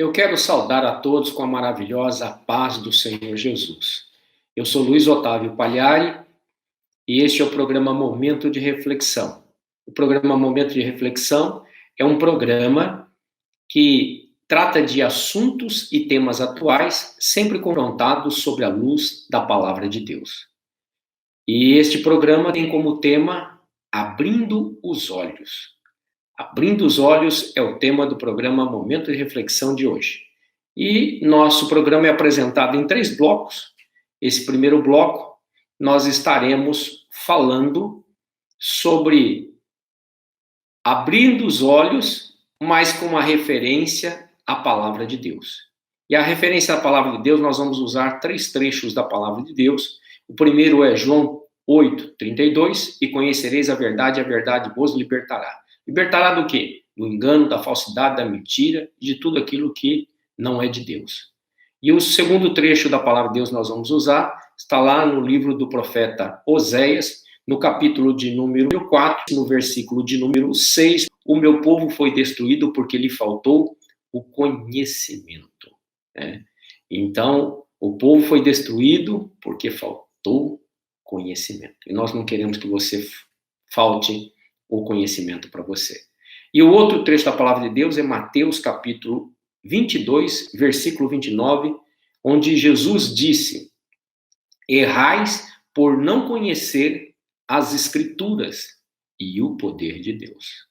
Eu quero saudar a todos com a maravilhosa paz do Senhor Jesus. Eu sou Luiz Otávio Pagliari e este é o programa Momento de Reflexão. O programa Momento de Reflexão é um programa que trata de assuntos e temas atuais, sempre confrontados sob a luz da Palavra de Deus. E este programa tem como tema Abrindo os Olhos. Abrindo os Olhos é o tema do programa Momento de Reflexão de hoje. E nosso programa é apresentado em 3 blocos. Esse primeiro bloco, nós estaremos falando sobre abrindo os olhos, mas com uma referência à Palavra de Deus. E a referência à Palavra de Deus, nós vamos usar 3 trechos da Palavra de Deus. O primeiro é João 8:32, e conhecereis a verdade vos libertará. Libertará do quê? Do engano, da falsidade, da mentira, de tudo aquilo que não é de Deus. E o segundo trecho da palavra de Deus nós vamos usar, está lá no livro do profeta Oséias, no capítulo de número 4, no versículo de número 6, o meu povo foi destruído porque lhe faltou o conhecimento. Então, o povo foi destruído porque faltou conhecimento. E nós não queremos que você falte o conhecimento para você. E o outro trecho da palavra de Deus é Mateus capítulo 22, versículo 29, onde Jesus disse: errais por não conhecer as Escrituras e o poder de Deus.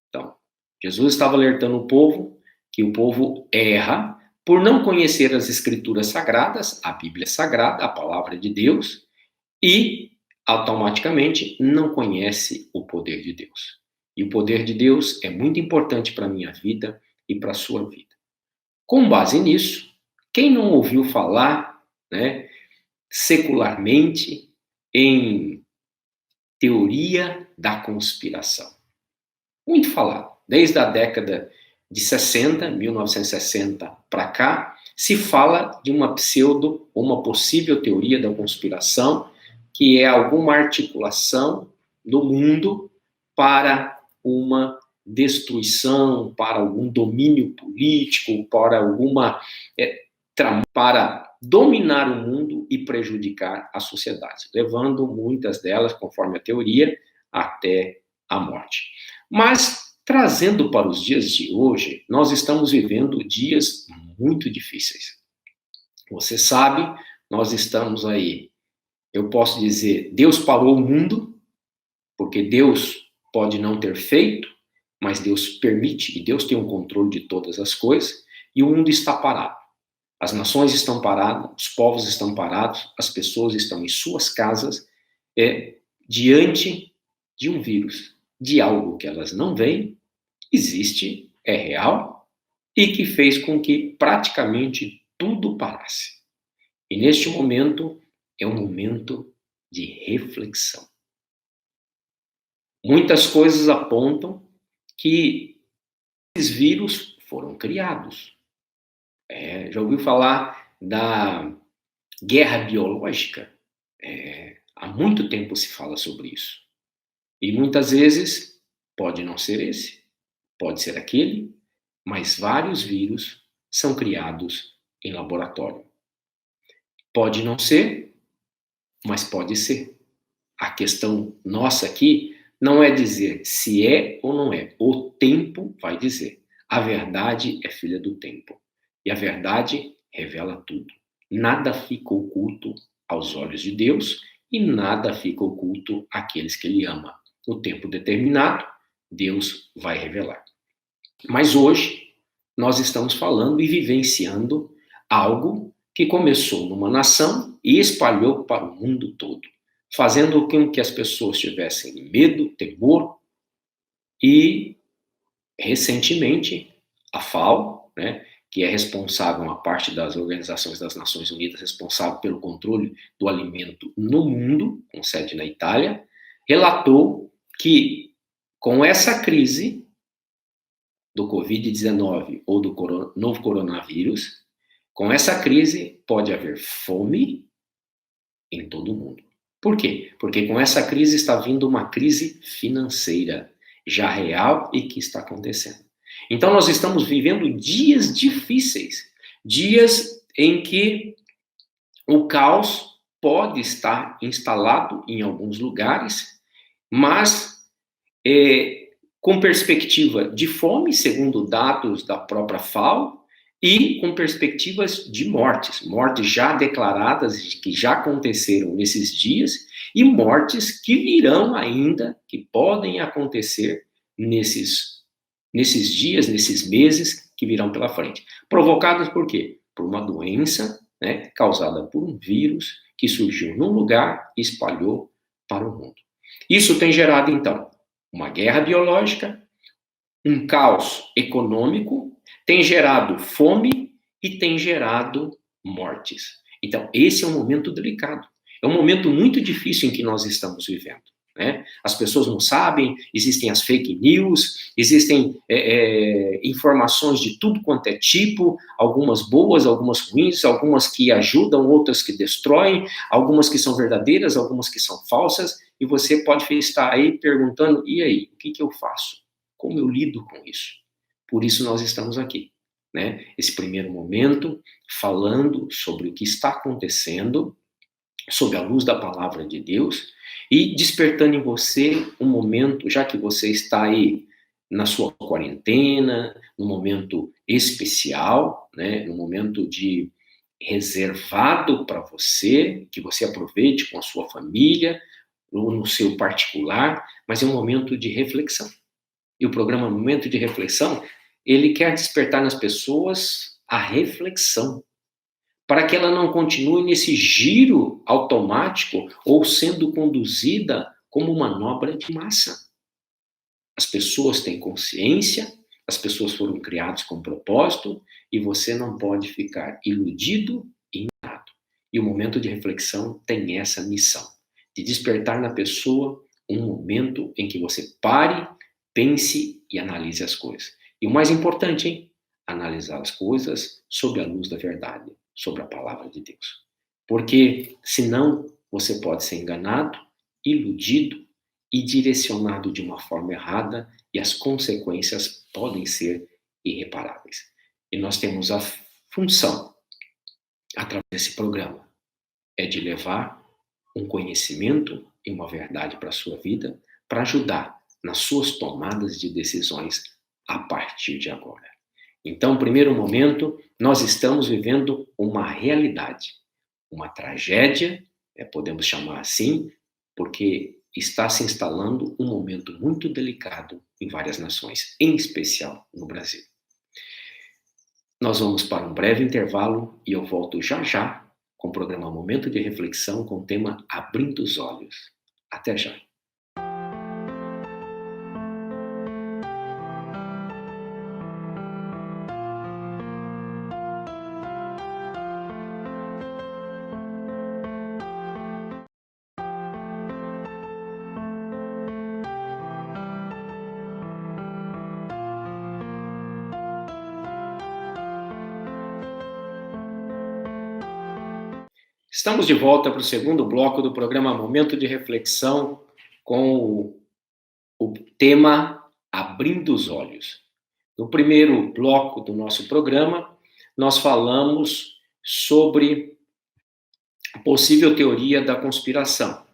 Então, Jesus estava alertando o povo que o povo erra por não conhecer as Escrituras sagradas, a Bíblia Sagrada, a palavra de Deus, e automaticamente não conhece o poder de Deus. E o poder de Deus é muito importante para a minha vida e para a sua vida. Com base nisso, quem não ouviu falar, secularmente, em teoria da conspiração? Muito falado. Desde a década de 60, 1960 para cá, se fala de uma pseudo ou uma possível teoria da conspiração, que é alguma articulação do mundo para uma destruição, para algum domínio político, para para dominar o mundo e prejudicar a sociedade, levando muitas delas, conforme a teoria, até a morte. Mas, trazendo para os dias de hoje, nós estamos vivendo dias muito difíceis. Você sabe, nós estamos aí, eu posso dizer, Deus parou o mundo, porque Deus pode não ter feito, mas Deus permite, e Deus tem um controle de todas as coisas, e o mundo está parado. As nações estão paradas, os povos estão parados, as pessoas estão em suas casas, diante de um vírus, de algo que elas não veem, existe, é real, e que fez com que praticamente tudo parasse. E neste momento, é um momento de reflexão. Muitas coisas apontam que esses vírus foram criados. Já ouviu falar da guerra biológica? Há muito tempo se fala sobre isso. E muitas vezes, pode não ser esse, pode ser aquele, mas vários vírus são criados em laboratório. Pode não ser, mas pode ser. A questão nossa aqui não é dizer se é ou não é. O tempo vai dizer. A verdade é filha do tempo. E a verdade revela tudo. Nada fica oculto aos olhos de Deus e nada fica oculto àqueles que Ele ama. No tempo determinado, Deus vai revelar. Mas hoje, nós estamos falando e vivenciando algo que começou numa nação e espalhou para o mundo todo, fazendo com que as pessoas tivessem medo, temor, e recentemente a FAO, que é responsável, uma parte das organizações das Nações Unidas responsável pelo controle do alimento no mundo, com sede na Itália, relatou que com essa crise do Covid-19 ou do novo coronavírus, com essa crise pode haver fome em todo o mundo. Por quê? Porque com essa crise está vindo uma crise financeira, já real e que está acontecendo. Então, nós estamos vivendo dias difíceis, dias em que o caos pode estar instalado em alguns lugares, mas com perspectiva de fome, segundo dados da própria FAO, e com perspectivas de mortes já declaradas, que já aconteceram nesses dias, e mortes que virão ainda, que podem acontecer nesses dias, nesses meses que virão pela frente. Provocadas por quê? Por uma doença, né, causada por um vírus que surgiu num lugar e espalhou para o mundo. Isso tem gerado, então, uma guerra biológica, um caos econômico, tem gerado fome e tem gerado mortes. Então, esse é um momento delicado. É um momento muito difícil em que nós estamos vivendo. Né? As pessoas não sabem, existem as fake news, existem informações de tudo quanto é tipo, algumas boas, algumas ruins, algumas que ajudam, outras que destroem, algumas que são verdadeiras, algumas que são falsas, e você pode estar aí perguntando, e aí, o que eu faço? Como eu lido com isso? Por isso nós estamos aqui, né? Esse primeiro momento, falando sobre o que está acontecendo, sob a luz da palavra de Deus, e despertando em você um momento, já que você está aí na sua quarentena, num momento especial, né, num momento de reservado para você, que você aproveite com a sua família, ou no seu particular, mas é um momento de reflexão. E o programa Momento de Reflexão, ele quer despertar nas pessoas a reflexão, para que ela não continue nesse giro automático ou sendo conduzida como manobra de massa. As pessoas têm consciência, as pessoas foram criadas com propósito e você não pode ficar iludido e enganado. E o momento de reflexão tem essa missão, de despertar na pessoa um momento em que você pare, pense e analise as coisas. E o mais importante, hein? Analisar as coisas sob a luz da verdade, sobre a palavra de Deus. Porque, senão, você pode ser enganado, iludido e direcionado de uma forma errada, e as consequências podem ser irreparáveis. E nós temos a função, através desse programa, é de levar um conhecimento e uma verdade para a sua vida, para ajudar nas suas tomadas de decisões a partir de agora. Então, primeiro momento, nós estamos vivendo uma realidade, uma tragédia, podemos chamar assim, porque está se instalando um momento muito delicado em várias nações, em especial no Brasil. Nós vamos para um breve intervalo e eu volto já já com o programa Momento de Reflexão com o tema Abrindo os Olhos. Até já. Estamos de volta para o segundo bloco do programa Momento de Reflexão com o tema Abrindo os Olhos. No primeiro bloco do nosso programa, nós falamos sobre a possível teoria da conspiração.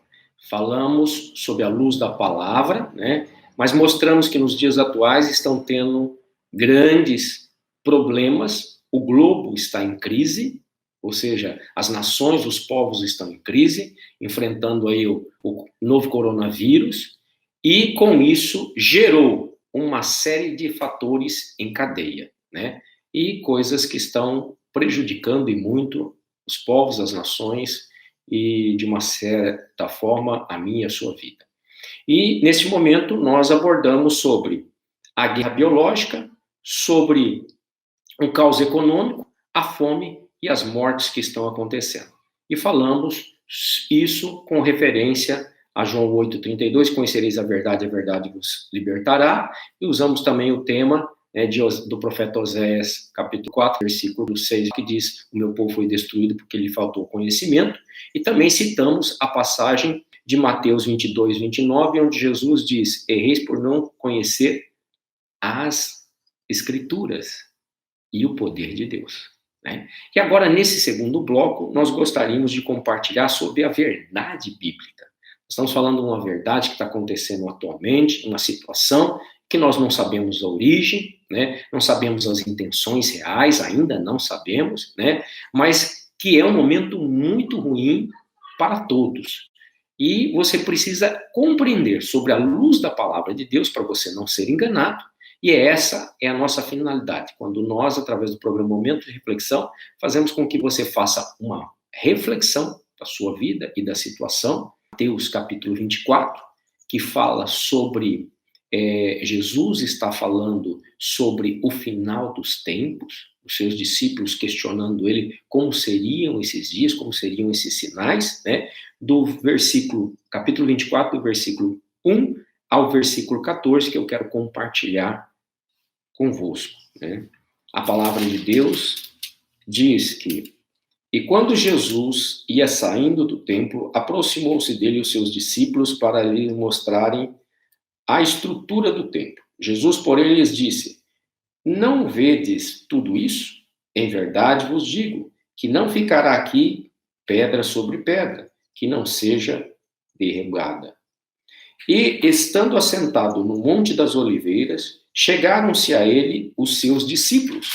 Falamos sob a luz da palavra, né? Mas mostramos que nos dias atuais estão tendo grandes problemas, o globo está em crise, ou seja, as nações, os povos estão em crise, enfrentando aí o novo coronavírus, e com isso gerou uma série de fatores em cadeia, né? E coisas que estão prejudicando e muito os povos, as nações e, de uma certa forma, a minha e a sua vida. E, nesse momento, nós abordamos sobre a guerra biológica, sobre o caos econômico, a fome e as mortes que estão acontecendo. E falamos isso com referência a João 8,32, conhecereis a verdade vos libertará, e usamos também o tema do profeta Oséias, capítulo 4, versículo 6, que diz, o meu povo foi destruído porque lhe faltou conhecimento, e também citamos a passagem de Mateus 22, 29, onde Jesus diz, erreis por não conhecer as Escrituras e o poder de Deus, né? E agora, nesse segundo bloco, nós gostaríamos de compartilhar sobre a verdade bíblica. Estamos falando de uma verdade que está acontecendo atualmente, uma situação que nós não sabemos a origem, né? Não sabemos as intenções reais, ainda não sabemos, né? Mas que é um momento muito ruim para todos. E você precisa compreender sobre a luz da palavra de Deus para você não ser enganado. E essa é a nossa finalidade. Quando nós, através do programa Momento de Reflexão, fazemos com que você faça uma reflexão da sua vida e da situação. Mateus capítulo 24, que fala sobre Jesus está falando sobre o final dos tempos, os seus discípulos questionando ele como seriam esses dias, como seriam esses sinais, né? Do versículo, capítulo 24, do versículo 1 ao versículo 14, que eu quero compartilhar convosco, né? A palavra de Deus diz que: e quando Jesus ia saindo do templo, aproximou-se dele os seus discípulos para lhe mostrarem a estrutura do templo. Jesus, porém, lhes disse: não vedes tudo isso? Em verdade vos digo que não ficará aqui pedra sobre pedra, que não seja derrubada. E, estando assentado no Monte das Oliveiras, chegaram-se a ele os seus discípulos,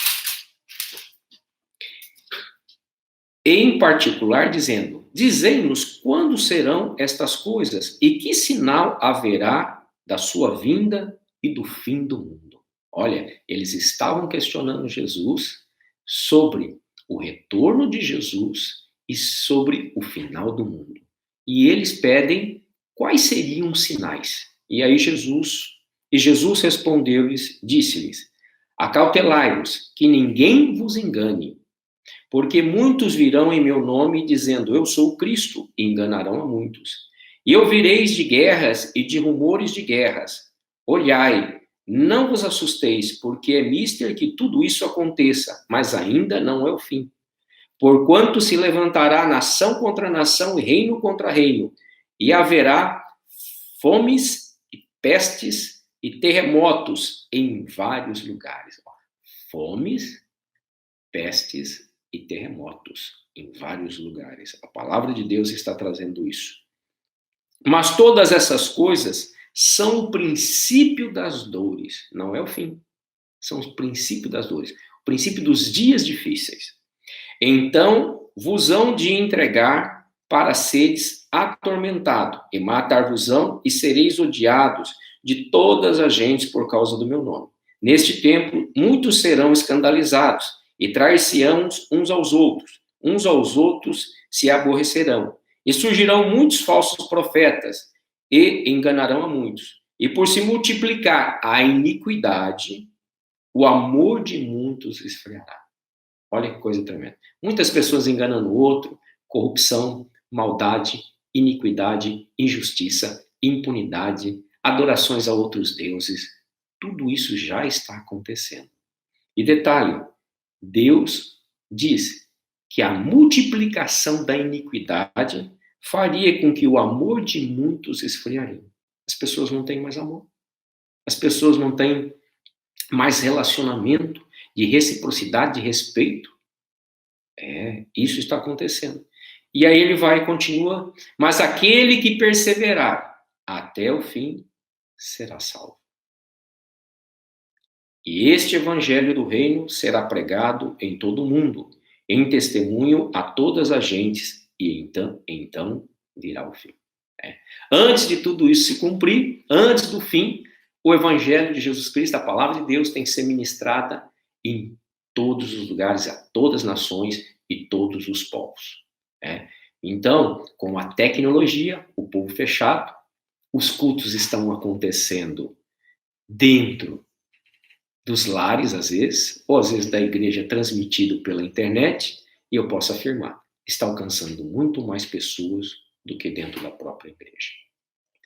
em particular dizendo: dizei-nos quando serão estas coisas e que sinal haverá da sua vinda e do fim do mundo. Olha, eles estavam questionando Jesus sobre o retorno de Jesus e sobre o final do mundo. E eles pedem quais seriam os sinais. E aí Jesus respondeu-lhes, disse-lhes: acautelai-vos, que ninguém vos engane, porque muitos virão em meu nome dizendo: eu sou o Cristo, e enganarão a muitos. E ouvireis de guerras e de rumores de guerras. Olhai, não vos assusteis, porque é mister que tudo isso aconteça, mas ainda não é o fim. Porquanto se levantará nação contra nação e reino contra reino, e haverá fomes e pestes e terremotos em vários lugares. Fomes, pestes e terremotos em vários lugares. A palavra de Deus está trazendo isso. Mas todas essas coisas são o princípio das dores, não é o fim. São o princípio das dores, o princípio dos dias difíceis. Então vos hão de entregar para seres atormentado, e matar-vos-ão, e sereis odiados de todas as gentes por causa do meu nome. Neste tempo, muitos serão escandalizados, e trair-se-ão uns aos outros se aborrecerão. E surgirão muitos falsos profetas, e enganarão a muitos. E por se multiplicar a iniquidade, o amor de muitos esfriará. Olha que coisa tremenda. Muitas pessoas enganando o outro, corrupção, maldade, iniquidade, injustiça, impunidade, adorações a outros deuses. Tudo isso já está acontecendo. E detalhe, Deus diz que a multiplicação da iniquidade faria com que o amor de muitos esfriaria. As pessoas não têm mais amor. As pessoas não têm mais relacionamento de reciprocidade, de respeito. Isso está acontecendo. E aí ele vai e continua: mas aquele que perseverar até o fim será salvo. E este evangelho do reino será pregado em todo o mundo, em testemunho a todas as gentes, e então virá o fim. Antes de tudo isso se cumprir, antes do fim, o evangelho de Jesus Cristo, a palavra de Deus, tem que ser ministrada em todos os lugares, a todas as nações e todos os povos. Então, com a tecnologia, o povo fechado, os cultos estão acontecendo dentro dos lares, às vezes, ou às vezes da igreja transmitido pela internet, e eu posso afirmar, está alcançando muito mais pessoas do que dentro da própria igreja.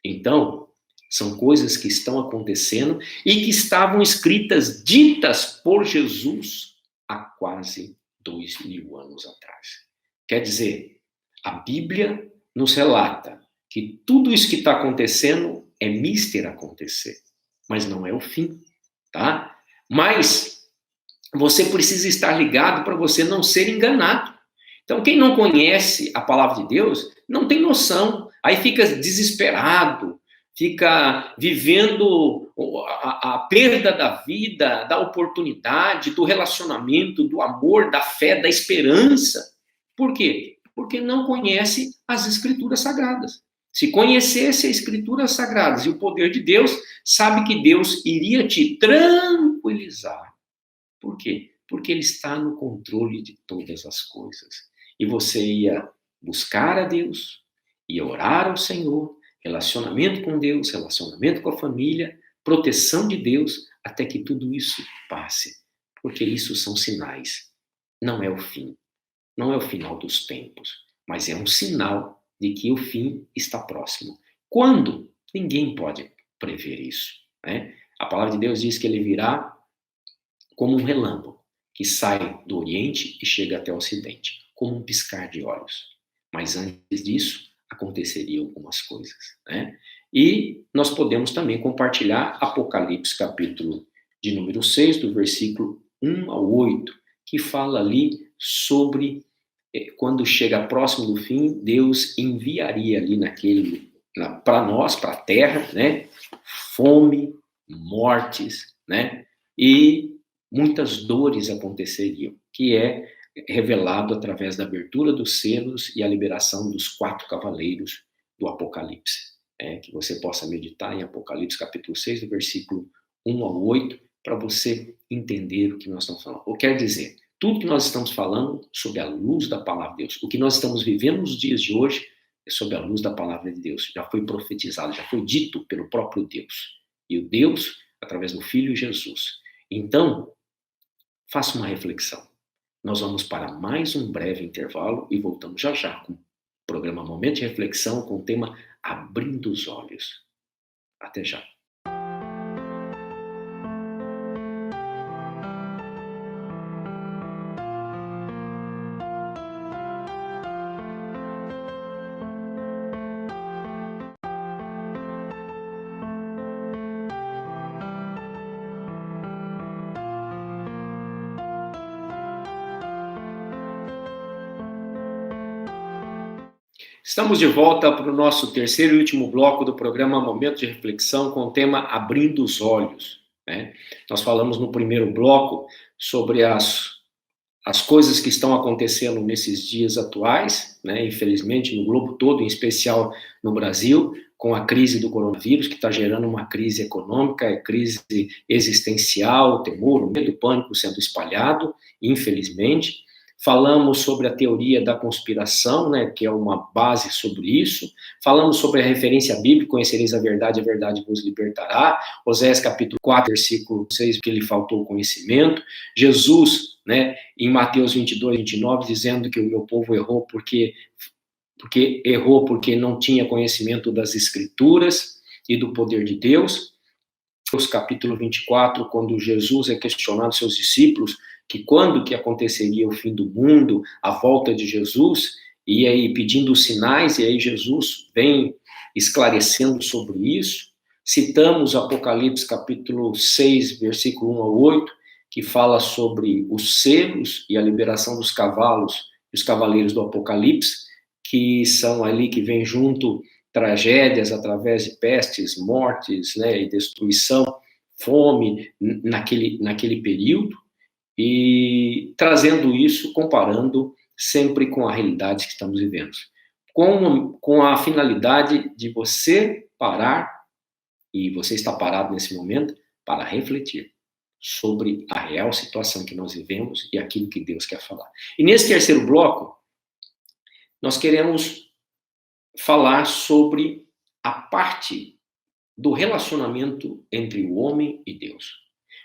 Então, são coisas que estão acontecendo e que estavam escritas, ditas por Jesus há quase 2000 anos atrás. Quer dizer, a Bíblia nos relata que tudo isso que está acontecendo é mister acontecer, mas não é o fim, tá? Mas você precisa estar ligado para você não ser enganado. Então, quem não conhece a palavra de Deus, não tem noção. Aí fica desesperado, fica vivendo a perda da vida, da oportunidade, do relacionamento, do amor, da fé, da esperança. Por quê? Porque não conhece as Escrituras Sagradas. Se conhecesse as Escrituras Sagradas e o poder de Deus, sabe que Deus iria te tranquilizar. Por quê? Porque Ele está no controle de todas as coisas. E você ia buscar a Deus, ia orar ao Senhor, relacionamento com Deus, relacionamento com a família, proteção de Deus, até que tudo isso passe. Porque isso são sinais. Não é o fim. Não é o final dos tempos. Mas é um sinal de que o fim está próximo. Quando? Ninguém pode prever isso, né? A palavra de Deus diz que Ele virá como um relâmpago, que sai do Oriente e chega até o Ocidente, como um piscar de olhos. Mas antes disso, aconteceriam algumas coisas, né? E nós podemos também compartilhar Apocalipse, capítulo de número 6, do versículo 1 ao 8, que fala ali sobre quando chega próximo do fim, Deus enviaria ali para nós, para a terra, né? Fome, mortes, né? E muitas dores aconteceriam, que é revelado através da abertura dos selos e a liberação dos 4 cavaleiros do Apocalipse. Que você possa meditar em Apocalipse capítulo 6, do versículo 1 ao 8, para você entender o que nós estamos falando. Ou quer dizer, tudo que nós estamos falando sob a luz da palavra de Deus, o que nós estamos vivendo nos dias de hoje é sob a luz da palavra de Deus. Já foi profetizado, já foi dito pelo próprio Deus. E o Deus, através do Filho Jesus. Então, faça uma reflexão. Nós vamos para mais um breve intervalo e voltamos já já com o programa Momento de Reflexão com o tema Abrindo os Olhos. Até já. Estamos de volta para o nosso terceiro e último bloco do programa Momento de Reflexão com o tema Abrindo os Olhos, né? Nós falamos no primeiro bloco sobre as coisas que estão acontecendo nesses dias atuais, né? Infelizmente no globo todo, em especial no Brasil, com a crise do coronavírus, que está gerando uma crise econômica, crise existencial, temor, medo, pânico sendo espalhado, infelizmente. Falamos sobre a teoria da conspiração, né, que é uma base sobre isso. Falamos sobre a referência bíblica, conhecereis a verdade vos libertará. Oséias capítulo 4, versículo 6, que lhe faltou conhecimento. Jesus, né, em Mateus 22, 29, dizendo que o meu povo errou porque não tinha conhecimento das Escrituras e do poder de Deus. Mateus capítulo 24, quando Jesus é questionado seus discípulos, que quando que aconteceria o fim do mundo, a volta de Jesus, e aí pedindo sinais, e aí Jesus vem esclarecendo sobre isso. Citamos Apocalipse capítulo 6, versículo 1 ao 8, que fala sobre os selos e a liberação dos cavalos, os cavaleiros do Apocalipse, que são ali que vem junto tragédias através de pestes, mortes, né, e destruição, fome naquele período, e trazendo isso, comparando sempre com a realidade que estamos vivendo, com a finalidade de você parar, e você está parado nesse momento, para refletir sobre a real situação que nós vivemos e aquilo que Deus quer falar. E nesse terceiro bloco, nós queremos falar sobre a parte do relacionamento entre o homem e Deus.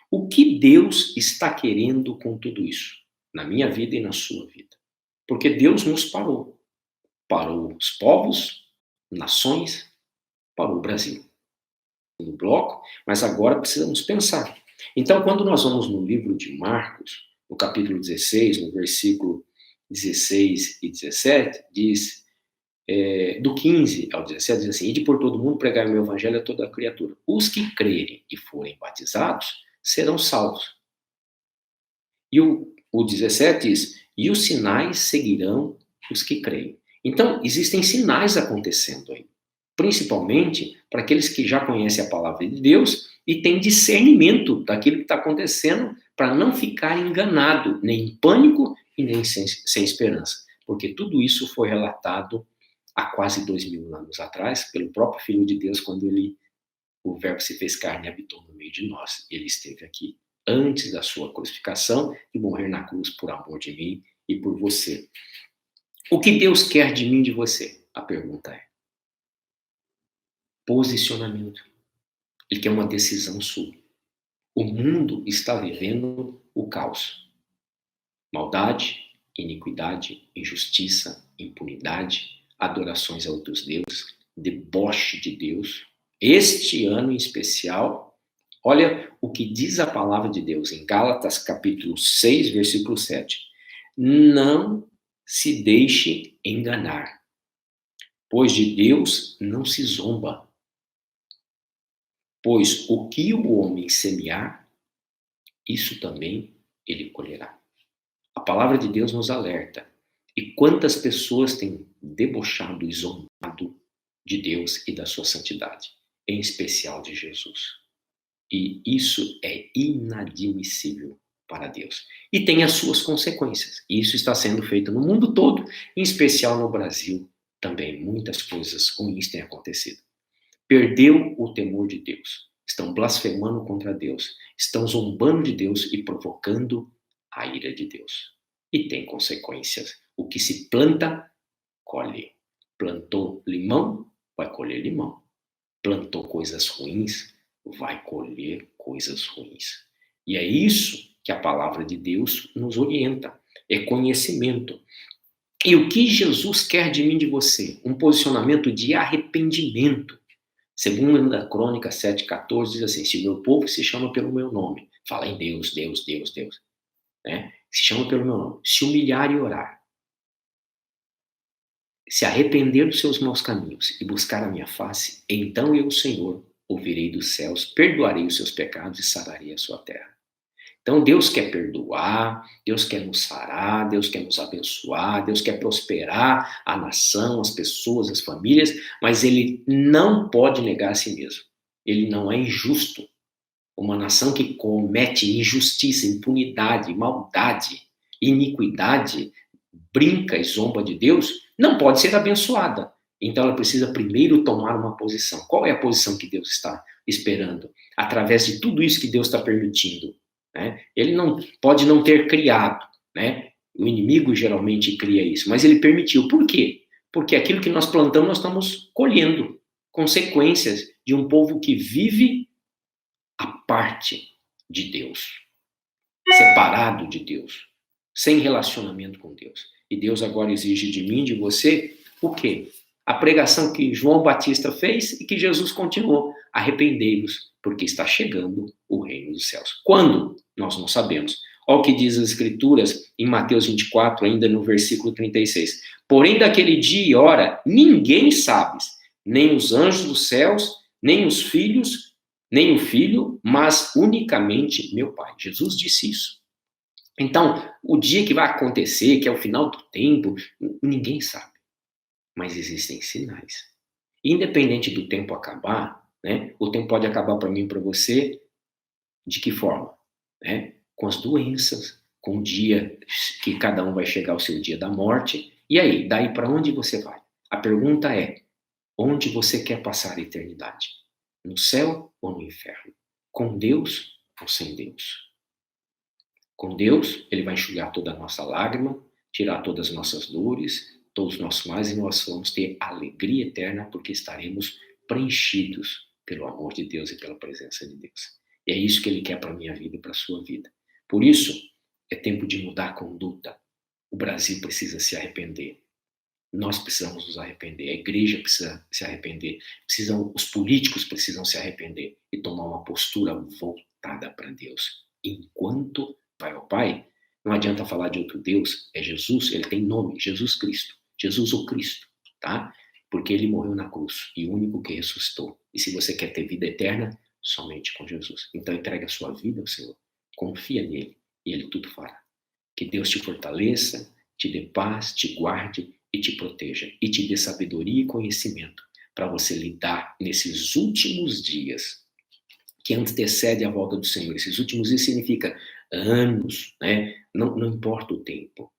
O que Deus está querendo com tudo isso? Na minha vida e na sua vida. Porque Deus nos parou. Parou os povos, nações, parou o Brasil. No bloco, mas agora precisamos pensar. Então, quando nós vamos no livro de Marcos, no capítulo 16, no versículo 16 e 17, diz, do 15 ao 17, diz assim: ide por todo mundo pregar o meu evangelho a toda criatura. Os que crerem e forem batizados serão salvos, E o 17 diz, e os sinais seguirão os que creem. Então, existem sinais acontecendo aí, principalmente para aqueles que já conhecem a palavra de Deus e têm discernimento daquilo que está acontecendo, para não ficar enganado, nem em pânico e nem sem esperança. Porque tudo isso foi relatado há quase 2000 anos atrás, pelo próprio Filho de Deus, quando o Verbo se fez carne e habitou no meio de nós. Ele esteve aqui antes da sua crucificação e morrer na cruz por amor de mim e por você. O que Deus quer de mim e de você? A pergunta é posicionamento. Ele quer uma decisão sua. O mundo está vivendo o caos. Maldade, iniquidade, injustiça, impunidade, adorações a outros deuses, deboche de Deus. Este ano em especial, olha o que diz a palavra de Deus em Gálatas capítulo 6, versículo 7. Não se deixe enganar, pois de Deus não se zomba. Pois o que o homem semear, isso também ele colherá. A palavra de Deus nos alerta. E quantas pessoas têm debochado e zombado de Deus e da sua santidade, em especial de Jesus. E isso é inadmissível para Deus. E tem as suas consequências. E isso está sendo feito no mundo todo, em especial no Brasil também. Muitas coisas ruins têm acontecido. Perdeu o temor de Deus. Estão blasfemando contra Deus. Estão zombando de Deus e provocando a ira de Deus. E tem consequências. O que se planta, colhe. Plantou limão, vai colher limão. Plantou coisas ruins, vai colher coisas ruins. E é isso que a palavra de Deus nos orienta. É conhecimento. E o que Jesus quer de mim e de você? Um posicionamento de arrependimento. Segundo a Crônica 7,14 diz assim, se o meu povo se chama pelo meu nome, fala em Deus, Deus, Deus, Deus, né? Se chama pelo meu nome, se humilhar e orar, se arrepender dos seus maus caminhos e buscar a minha face, então eu, Senhor, ouvirei dos céus, perdoarei os seus pecados e sararei a sua terra. Então Deus quer perdoar, Deus quer nos sarar, Deus quer nos abençoar, Deus quer prosperar a nação, as pessoas, as famílias, mas Ele não pode negar a si mesmo. Ele não é injusto. Uma nação que comete injustiça, impunidade, maldade, iniquidade, brinca e zomba de Deus, não pode ser abençoada. Então ela precisa primeiro tomar uma posição. Qual é a posição que Deus está esperando? Através de tudo isso que Deus está permitindo. Né? Ele não pode não ter criado. Né? O inimigo geralmente cria isso, mas ele permitiu. Por quê? Porque aquilo que nós plantamos, nós estamos colhendo consequências de um povo que vive à parte de Deus, separado de Deus, sem relacionamento com Deus. E Deus agora exige de mim, de você, o quê? A pregação que João Batista fez e que Jesus continuou. Arrependei-vos, porque está chegando o reino dos céus. Quando? Nós não sabemos. Olha o que diz as Escrituras em Mateus 24, ainda no versículo 36. Porém, daquele dia e hora, ninguém sabe, nem os anjos dos céus, nem os filhos, nem o filho, mas unicamente meu Pai. Jesus disse isso. Então, o dia que vai acontecer, que é o final do tempo, ninguém sabe. Mas existem sinais. Independente do tempo acabar, né? O tempo pode acabar para mim e para você de que forma? Né? Com as doenças, com o dia que cada um vai chegar ao seu dia da morte. E aí, daí para onde você vai? A pergunta é, onde você quer passar a eternidade? No céu ou no inferno? Com Deus ou sem Deus? Com Deus, Ele vai enxugar toda a nossa lágrima, tirar todas as nossas dores, todos os nossos males, e nós vamos ter alegria eterna, porque estaremos preenchidos pelo amor de Deus e pela presença de Deus. E é isso que Ele quer para a minha vida e para a sua vida. Por isso, é tempo de mudar a conduta. O Brasil precisa se arrepender. Nós precisamos nos arrepender. A igreja precisa se arrepender. Os políticos precisam se arrepender e tomar uma postura voltada para Deus. Enquanto vai ao Pai, não adianta falar de outro Deus, é Jesus, ele tem nome, Jesus Cristo. Jesus o Cristo, tá? Porque ele morreu na cruz e o único que ressuscitou. E se você quer ter vida eterna, somente com Jesus. Então entrega a sua vida ao Senhor, confia nele e Ele tudo fará. Que Deus te fortaleça, te dê paz, te guarde e te proteja. E te dê sabedoria e conhecimento para você lidar nesses últimos dias que antecede a volta do Senhor. Esses últimos dias significa anos, né? Não importa o tempo,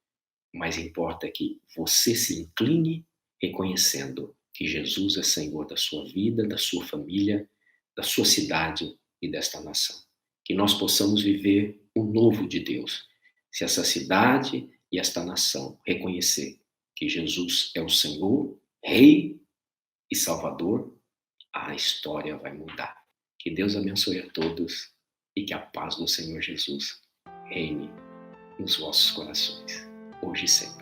mas importa que você se incline reconhecendo que Jesus é Senhor da sua vida, da sua família, da sua cidade e desta nação. Que nós possamos viver o novo de Deus. Se essa cidade e esta nação reconhecer que Jesus é o Senhor, Rei e Salvador, a história vai mudar. Que Deus abençoe a todos e que a paz do Senhor Jesus reine nos vossos corações, hoje e sempre.